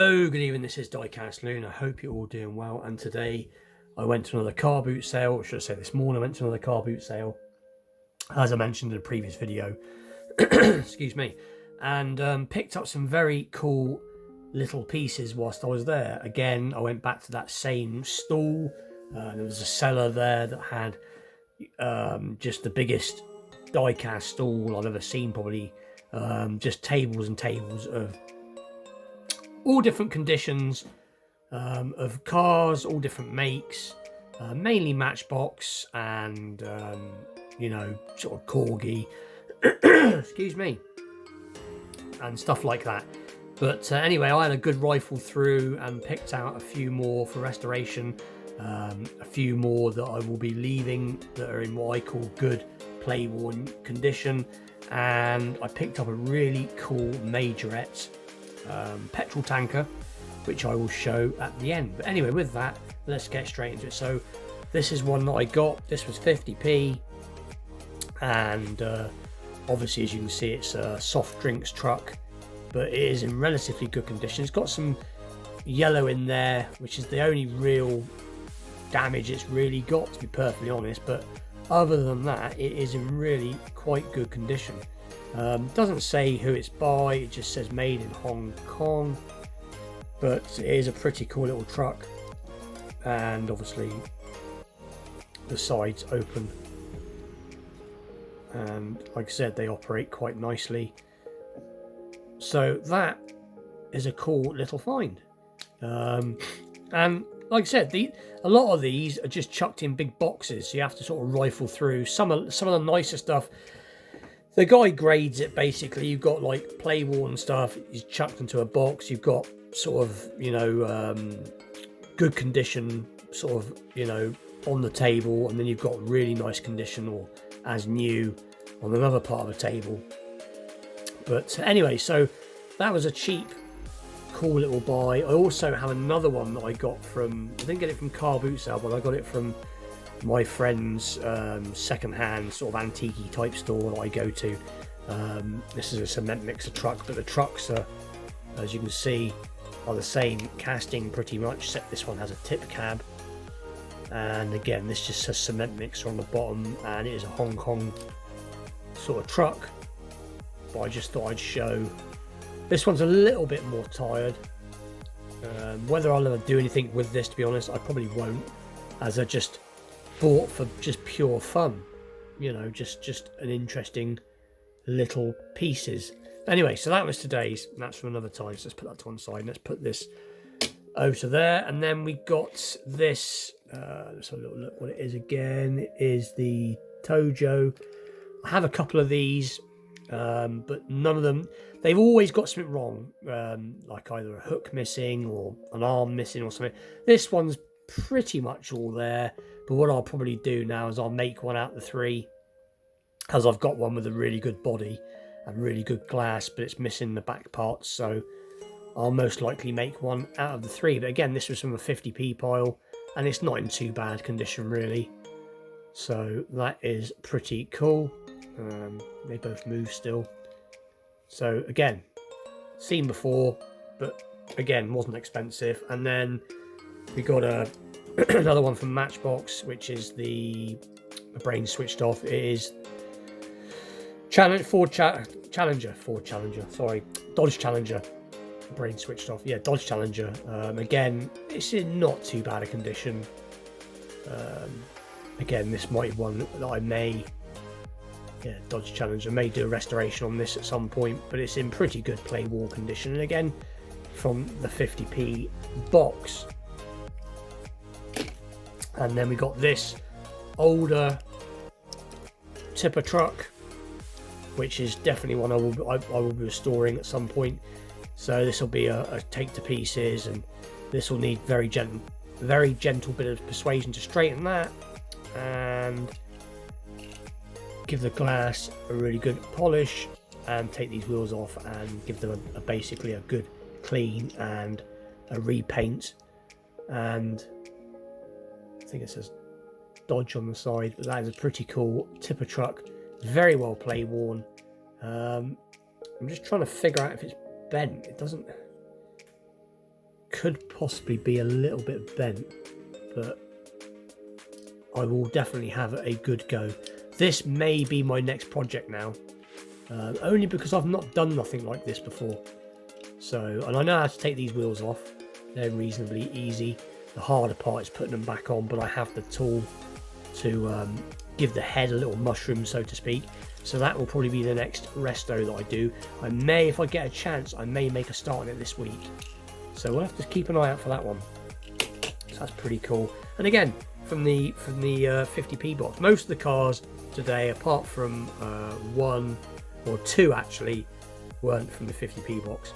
Hello, good evening, this is Diecast Loon. I hope you're all doing well, and today I went to another car boot sale, or should I say this morning I went to another car boot sale, as I mentioned in a previous video, excuse me, and picked up some very cool little pieces whilst I was there. Again, I went back to that same stall. There was a seller there that had just the biggest diecast stall I've ever seen, probably. Just tables and tables of all different conditions of cars, all different makes, mainly Matchbox and sort of corgi, excuse me, and stuff like that. But anyway, I had a good rifle through and picked out a few more for restoration, a few more that I will be leaving that are in what I call good play-worn condition, and I picked up a really cool Majorette petrol tanker, which I will show at the end. But anyway, with that, let's get straight into it. So this is one that I got. This was 50p, and obviously, as you can see, it's a soft drinks truck, but it is in relatively good condition. It's got some yellow in there, which is the only real damage it's really got, to be perfectly honest, but other than that, it is in really quite good condition. Doesn't say who it's by, it just says made in Hong Kong, but it is a pretty cool little truck, and obviously the sides open, and like I said, they operate quite nicely. So that is a cool little find, and like I said, a lot of these are just chucked in big boxes, so you have to sort of rifle through. Some of the nicer stuff, the guy grades it basically. You've got like play-worn stuff, he's chucked into a box. You've got sort of, good condition, sort of, on the table, and then you've got really nice condition or as new on another part of the table. But anyway, so that was a cheap, cool little buy. I also have another one that I got from, I didn't get it from car boot sale, but I got it from my friend's second-hand sort of antique type store that I go to. This is a cement mixer truck, but the trucks are, as you can see, are the same casting pretty much, except this one has a tip cab, and again this just says cement mixer on the bottom, and it is a Hong Kong sort of truck. But I just thought I'd show. This one's a little bit more tired. Whether I'll ever do anything with this, to be honest, I probably won't, as I just bought for just pure fun, just an interesting little pieces. Anyway, so that was today's, and that's from another time, so let's put that to one side. Let's put this over to there, and then we got this, let's have a little look what it is again. It is the Tojo. I have a couple of these, but none of them, they've always got something wrong, like either a hook missing or an arm missing or something. This one's pretty much all there, but what I'll probably do now is I'll make one out of the three, as I've got one with a really good body and really good glass, but it's missing the back parts, so I'll most likely make one out of the three. But again, this was from a 50p pile, and it's not in too bad condition really, so that is pretty cool. They both move still, so again, seen before, but again wasn't expensive. And then we got another one from Matchbox, which is the brain switched off. It is Dodge Challenger, brain switched off. Yeah, Dodge Challenger. Again, it's in not too bad a condition. Again, this might be one that I may, Dodge Challenger, may do a restoration on this at some point, but it's in pretty good play-worn condition, and again from the 50p box. And then we got this older tipper truck, which is definitely one I will be restoring at some point. So this will be a take to pieces, and this will need very gentle bit of persuasion to straighten that and give the glass a really good polish, and take these wheels off and give them basically a good clean and a repaint. And I think it says Dodge on the side, but that is a pretty cool tipper truck, very well play worn. I'm just trying to figure out if it's bent. It doesn't, could possibly be a little bit bent, but I will definitely have a good go. This may be my next project now, only because I've not done nothing like this before. So, and I know how to take these wheels off. They're reasonably easy. The harder part is putting them back on, but I have the tool to give the head a little mushroom, so to speak. So that will probably be the next resto that I do. I may, if I get a chance, I may make a start on it this week. So we'll have to keep an eye out for that one. So that's pretty cool. And again, from the 50p box, most of the cars today, apart from one or two actually, weren't from the 50p box.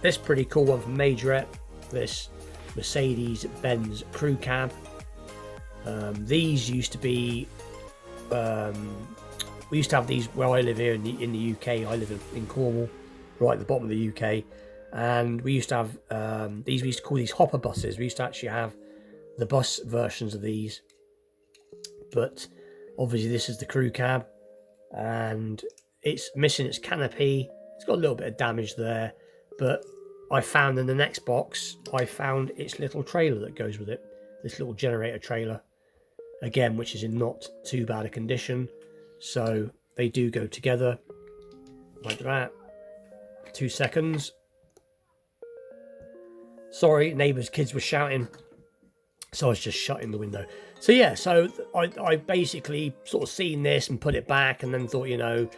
This pretty cool one from Majorette, this Mercedes-Benz crew cab. These used to be we used to have these where I live here in the UK. I live in Cornwall, right at the bottom of the UK, and we used to have these. We used to call these hopper buses. We used to actually have the bus versions of these, but obviously this is the crew cab, and it's missing its canopy. It's got a little bit of damage there, but I found in the next box, I found its little trailer that goes with it. This little generator trailer, again, which is in not too bad a condition. So they do go together like that. 2 seconds. Sorry, neighbours' kids were shouting, so I was just shutting the window. So yeah, so I basically sort of seen this and put it back, and then thought, you know,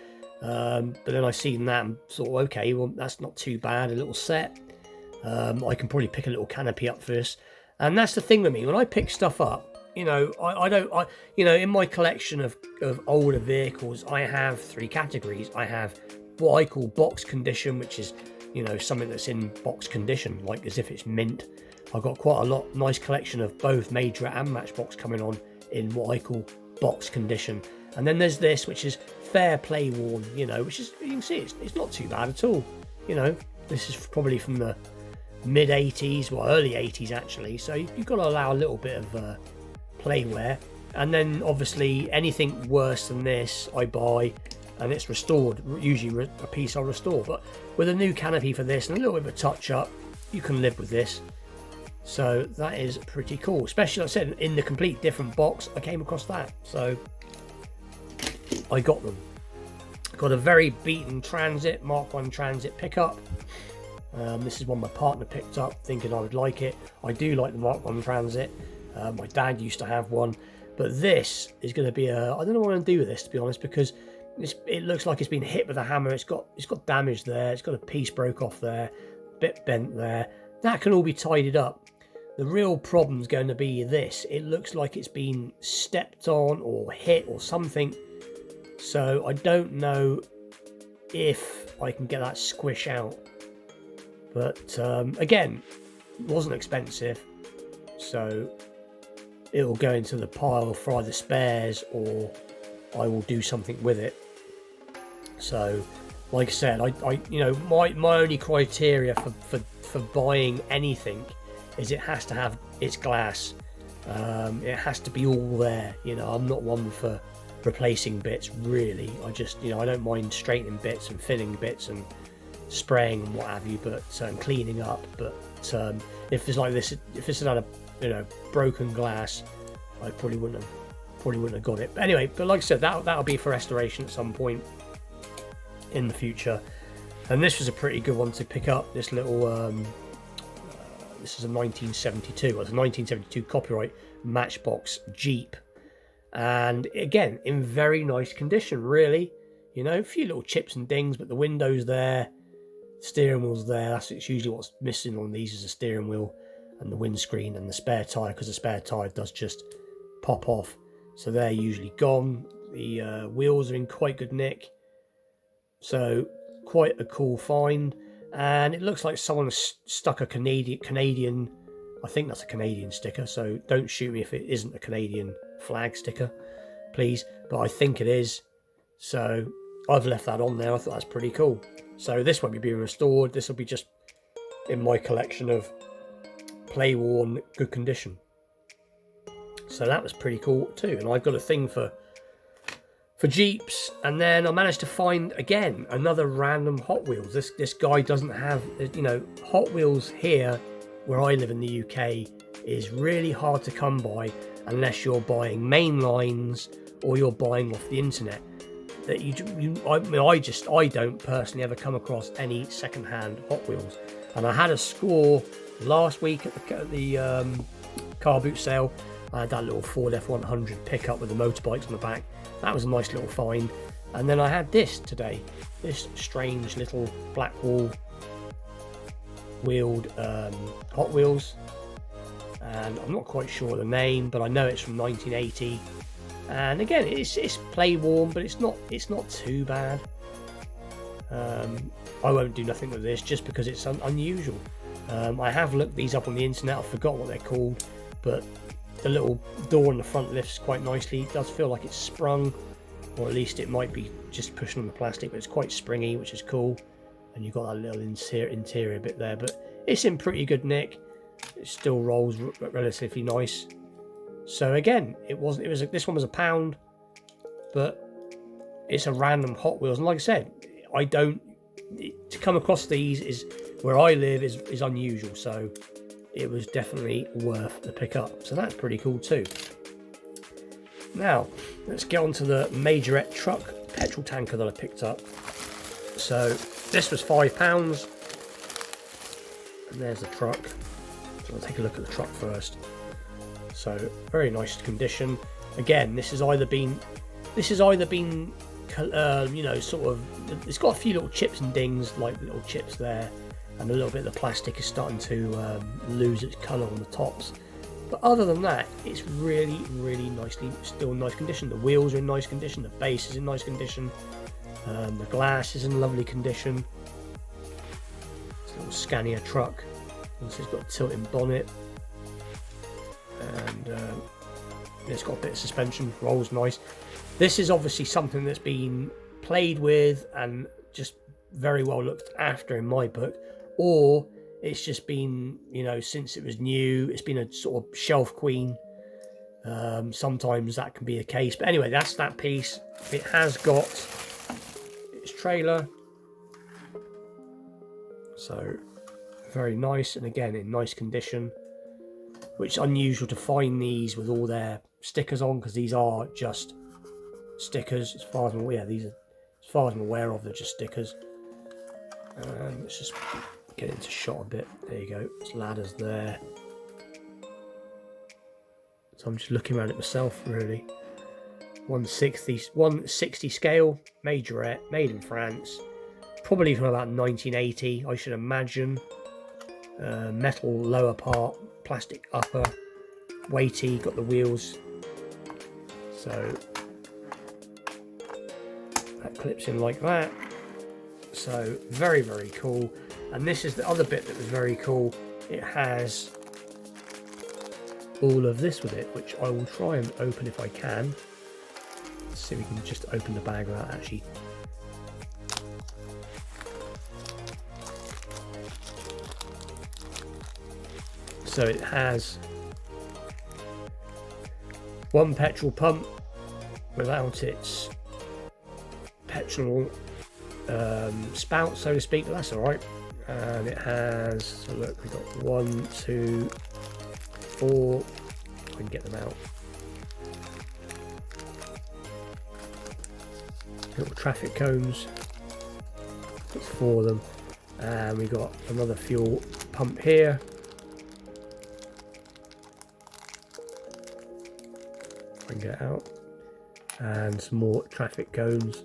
but then I seen that and thought, okay, well, that's not too bad, a little set. I can probably pick a little canopy up first. And that's the thing with me, when I pick stuff up, you know, I you know, in my collection of older vehicles, I have 3 categories. I have what I call box condition, which is, you know, something that's in box condition, like as if it's mint. I've got quite a nice collection of both Majorette and Matchbox coming on in what I call box condition. And then there's this, which is fair play worn, you know, which is, you can see it's not too bad at all. You know, this is probably from the mid 80s, well, early 80s actually. So you've got to allow a little bit of play wear. And then obviously anything worse than this I buy and it's restored, usually a piece I'll restore. But with a new canopy for this and a little bit of a touch up, you can live with this. So that is pretty cool, especially like I said, in the complete different box. I came across that, so I got them. Got a very beaten Transit, Mark 1 Transit pickup. This is one my partner picked up thinking I would like it. I do like the Mark 1 Transit. My dad used to have one, but this is going to be I don't know what I'm going to do with this, to be honest, because it looks like it's been hit with a hammer. It's got damage there. It's got a piece broke off there, bit bent there. That can all be tidied up. The real problem's going to be this. It looks like it's been stepped on or hit or something. So I don't know if I can get that squish out. But again, it wasn't expensive. So it'll go into the pile for either spares or I will do something with it. So like I said, I you know, my only criteria for buying anything is it has to have its glass. It has to be all there. You know, I'm not one for replacing bits really. I just, you know, I don't mind straightening bits and filling bits and spraying and what have you, but cleaning up. But if it's like this, if this had a, you know, broken glass, I probably wouldn't have got it. But anyway, but like I said, that'll be for restoration at some point in the future. And this was a pretty good one to pick up. This little this is a 1972. Well, it's a 1972 copyright Matchbox Jeep, and again in very nice condition, really. You know, a few little chips and dings, but the window's there, steering wheel's there. That's usually what's missing on these, is the steering wheel and the windscreen and the spare tyre, because the spare tyre does just pop off. So they're usually gone. The wheels are in quite good nick. So quite a cool find. And it looks like someone stuck a Canadian, I think that's a Canadian sticker, so don't shoot me if it isn't a Canadian flag sticker, please. But I think it is. So I've left that on there. I thought that's pretty cool. So this won't be being restored. This will be just in my collection of play-worn, good condition. So that was pretty cool too. And I've got a thing for Jeeps, and then I managed to find again another random Hot Wheels. This guy doesn't have, you know, Hot Wheels here where I live in the UK is really hard to come by unless you're buying main lines or you're buying off the internet. That I don't personally ever come across any second-hand Hot Wheels. And I had a score last week at the car boot sale. I had that little Ford F100 pickup with the motorbikes on the back. That was a nice little find. And then I had this today, this strange little Blackwall wheeled Hot Wheels, and I'm not quite sure the name, but I know it's from 1980. And again, it's play warm, but it's not too bad. I won't do nothing with this just because it's unusual. I have looked these up on the internet. I forgot what they're called, but the little door in the front lifts quite nicely. It does feel like it's sprung, or at least it might be just pushing on the plastic, but it's quite springy, which is cool. And you've got that little interior bit there, but it's in pretty good nick. It still rolls relatively nice. So again, this one was £1, but it's a random Hot Wheels. And like I said, to come across these is where I live is unusual. So it was definitely worth the pickup. So that's pretty cool too. Now, let's get on to the Majorette truck petrol tanker that I picked up. So this was £5. And there's the truck. So I'll take a look at the truck first. So very nice condition. Again, this has either been you know, sort of, it's got a few little chips and dings, like little chips there, and a little bit of the plastic is starting to lose its colour on the tops. But other than that, it's really, really still in nice condition. The wheels are in nice condition, the base is in nice condition, the glass is in lovely condition. It's a little Scania truck. It's got a tilting bonnet, and it's got a bit of suspension, rolls nice. This is obviously something that's been played with and just very well looked after in my book, or it's just been, you know, since it was new, it's been a sort of shelf queen. Sometimes that can be the case, but anyway, that's that piece. It has got its trailer, so very nice, and again in nice condition, which is unusual to find these with all their stickers on, because these are just stickers as far as I'm aware. These are, as far as I'm aware of, they're just stickers. Let's just get into shot a bit. There you go, there's ladders there. So I'm just looking around it myself, really. 160 scale, Majorette, made in France, probably from about 1980, I should imagine. Metal lower part, plastic upper, weighty, got the wheels, so that clips in like that. So very, very cool. And this is the other bit that was very cool. It has all of this with it, which I will try and open if I can. Let's see if we can just open the bag without actually. So it has one petrol pump without its petrol spout, so to speak, but that's all right. And it has, so look, we've got 1, 2, 4, I can get them out. Little traffic cones, that's 4 of them. And we got another fuel pump here. I can get it out. And some more traffic cones.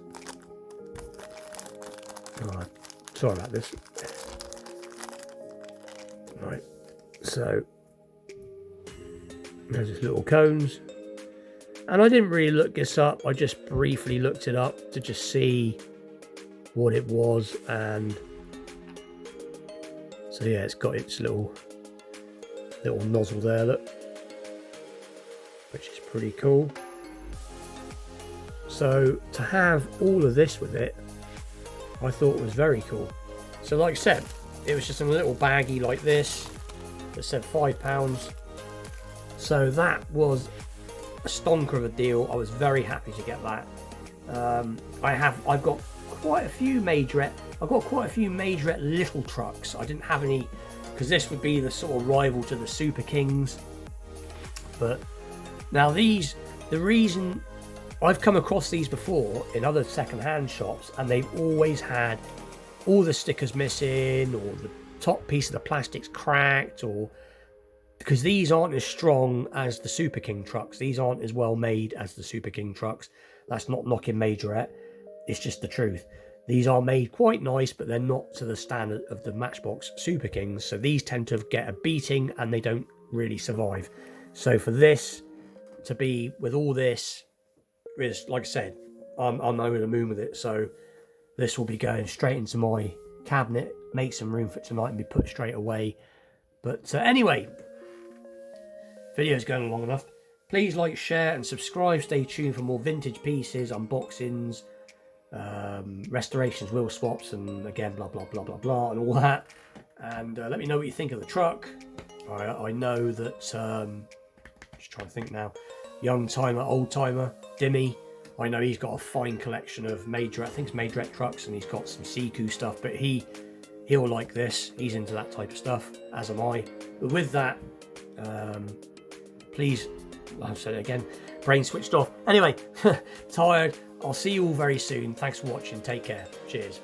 Oh, sorry about this. Right, so there's just little cones, and I didn't really look this up. I just briefly looked it up to just see what it was, and so yeah, it's got its little nozzle there, look, which is pretty cool. So to have all of this with it, I thought was very cool. So like I said, it was just in a little baggie like this that said £5. So that was a stonker of a deal. I was very happy to get that. I've got quite a few Majorette. I've got quite a few Majorette little trucks. I didn't have any because this would be the sort of rival to the Super Kings. But now these, the reason I've come across these before in other second-hand shops, and they've always had all the stickers missing, or the top piece of the plastic's cracked, or because these aren't as strong as the Super King trucks. These aren't as well made as the Super King trucks. That's not knocking Majorette. It's just the truth. These are made quite nice, but they're not to the standard of the Matchbox Super Kings. So these tend to get a beating and they don't really survive. So for this to be with all this, is, like I said, I'm over the moon with it. So this will be going straight into my cabinet, make some room for it tonight and be put straight away. But anyway, video's going long enough. Please like, share and subscribe. Stay tuned for more vintage pieces, unboxings, restorations, wheel swaps, and again blah blah blah blah blah and all that. And let me know what you think of the truck. I know that just trying to think now, young timer, old timer, Dimmy, I know he's got a fine collection of Majorette, I think it's Majorette trucks, and he's got some Siku stuff, but he'll like this. He's into that type of stuff, as am I. But with that, please, I've said it again, brain switched off. Anyway, tired. I'll see you all very soon. Thanks for watching. Take care. Cheers.